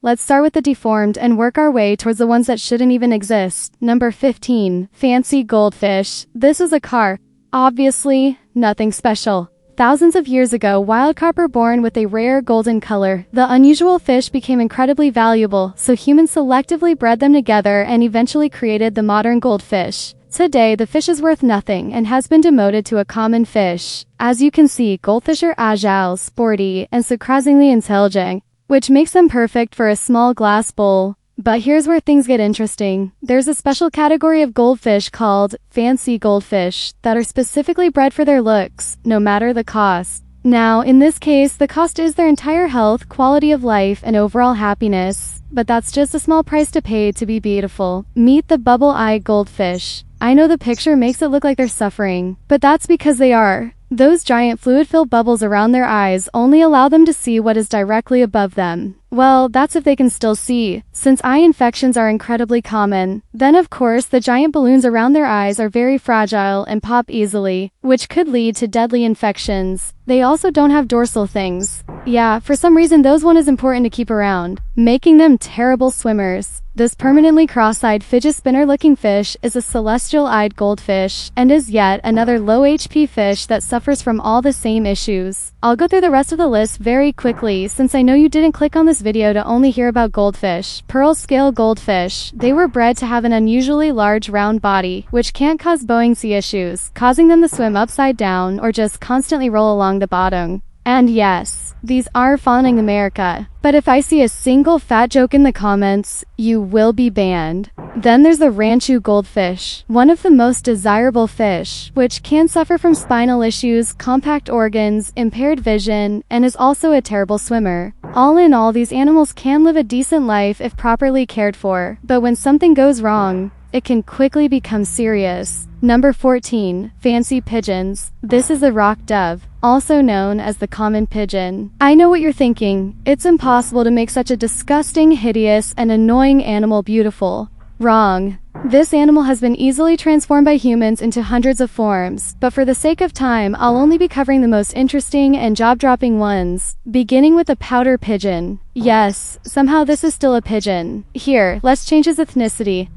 Let's start with the deformed and work our way towards the ones that shouldn't even exist. Number 15. Fancy goldfish. This is a car. Obviously, nothing special. Thousands of years ago, wild carp were born with a rare golden color. The unusual fish became incredibly valuable, so humans selectively bred them together and eventually created the modern goldfish. Today, the fish is worth nothing and has been demoted to a common fish. As you can see, goldfish are agile, sporty, and surprisingly intelligent, which makes them perfect for a small glass bowl. But here's where things get interesting. There's a special category of goldfish called fancy goldfish that are specifically bred for their looks, no matter the cost. Now, in this case, the cost is their entire health, quality of life, and overall happiness. But that's just a small price to pay to be beautiful. Meet the bubble-eyed goldfish. I know the picture makes it look like they're suffering, but that's because they are. Those giant fluid-filled bubbles around their eyes only allow them to see what is directly above them. Well, that's if they can still see, since eye infections are incredibly common. Then of course, the giant balloons around their eyes are very fragile and pop easily, which could lead to deadly infections. They also don't have dorsal things. Yeah, for some reason those one is important to keep around, making them terrible swimmers. This permanently cross-eyed fidget spinner-looking fish is a celestial-eyed goldfish, and is yet another low-HP fish that suffers from all the same issues. I'll go through the rest of the list very quickly since I know you didn't click on this video to only hear about goldfish. Pearl scale goldfish. They were bred to have an unusually large round body, which can't cause buoyancy issues, causing them to swim upside down or just constantly roll along the bottom. And yes, these are found in America. But if I see a single fat joke in the comments, you will be banned. Then there's the ranchu goldfish, one of the most desirable fish, which can suffer from spinal issues, compact organs, impaired vision, and is also a terrible swimmer. All in all, these animals can live a decent life if properly cared for, but when something goes wrong, it can quickly become serious. Number 14. Fancy pigeons. This is a rock dove, also known as the common pigeon. I know what you're thinking. It's impossible to make such a disgusting, hideous, and annoying animal beautiful. Wrong. This animal has been easily transformed by humans into hundreds of forms, but for the sake of time, I'll only be covering the most interesting and jaw-dropping ones, beginning with the pouter pigeon. Yes, somehow this is still a pigeon. Here, let's change his ethnicity.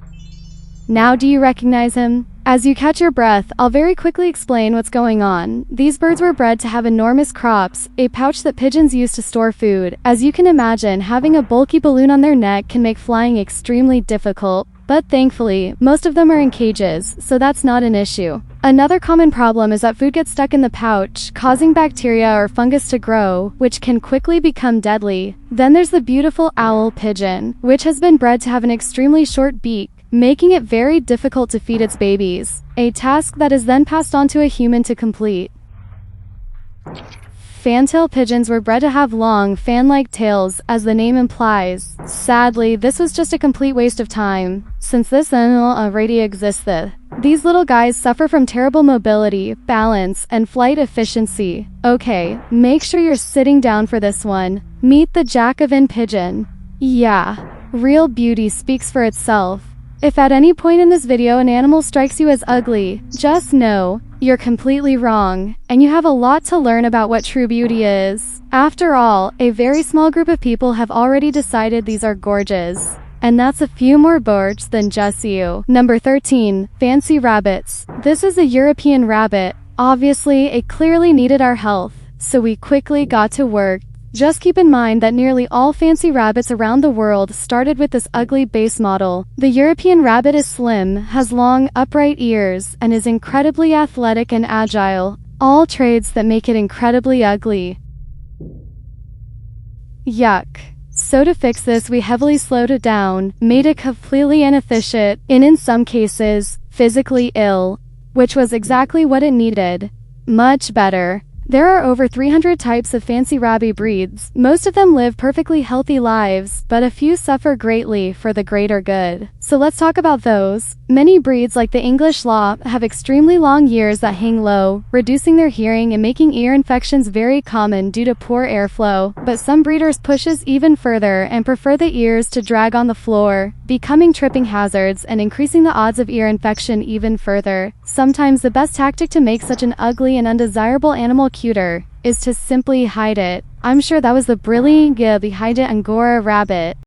Now do you recognize him? As you catch your breath, I'll very quickly explain what's going on. These birds were bred to have enormous crops, a pouch that pigeons use to store food. As you can imagine, having a bulky balloon on their neck can make flying extremely difficult. But thankfully, most of them are in cages, so that's not an issue. Another common problem is that food gets stuck in the pouch, causing bacteria or fungus to grow, which can quickly become deadly. Then there's the beautiful owl pigeon, which has been bred to have an extremely short beak, making it very difficult to feed its babies, a task that is then passed on to a human to complete. Fantail pigeons were bred to have long, fan-like tails, as the name implies. Sadly, this was just a complete waste of time, since this animal already existed. These little guys suffer from terrible mobility, balance, and flight efficiency. Okay, make sure you're sitting down for this one. Meet the Jacobin pigeon. Yeah, real beauty speaks for itself. If at any point in this video an animal strikes you as ugly, just know, you're completely wrong, and you have a lot to learn about what true beauty is. After all, a very small group of people have already decided these are gorgeous. And that's a few more birds than just you. Number 13. Fancy rabbits. This is a European rabbit. Obviously, it clearly needed our help, so we quickly got to work. Just keep in mind that nearly all fancy rabbits around the world started with this ugly base model. The European rabbit is slim, has long, upright ears, and is incredibly athletic and agile, all traits that make it incredibly ugly. Yuck. So to fix this, we heavily slowed it down, made it completely inefficient, and in some cases, physically ill, which was exactly what it needed. Much better. There are over 300 types of fancy rabbit breeds. Most of them live perfectly healthy lives, but a few suffer greatly for the greater good. So let's talk about those. Many breeds like the English Lop have extremely long ears that hang low, reducing their hearing and making ear infections very common due to poor airflow. But some breeders pushes even further and prefer the ears to drag on the floor, becoming tripping hazards and increasing the odds of ear infection even further. Sometimes the best tactic to make such an ugly and undesirable animal cuter is to simply hide it. I'm sure that was the brilliant idea behind the Angora rabbit.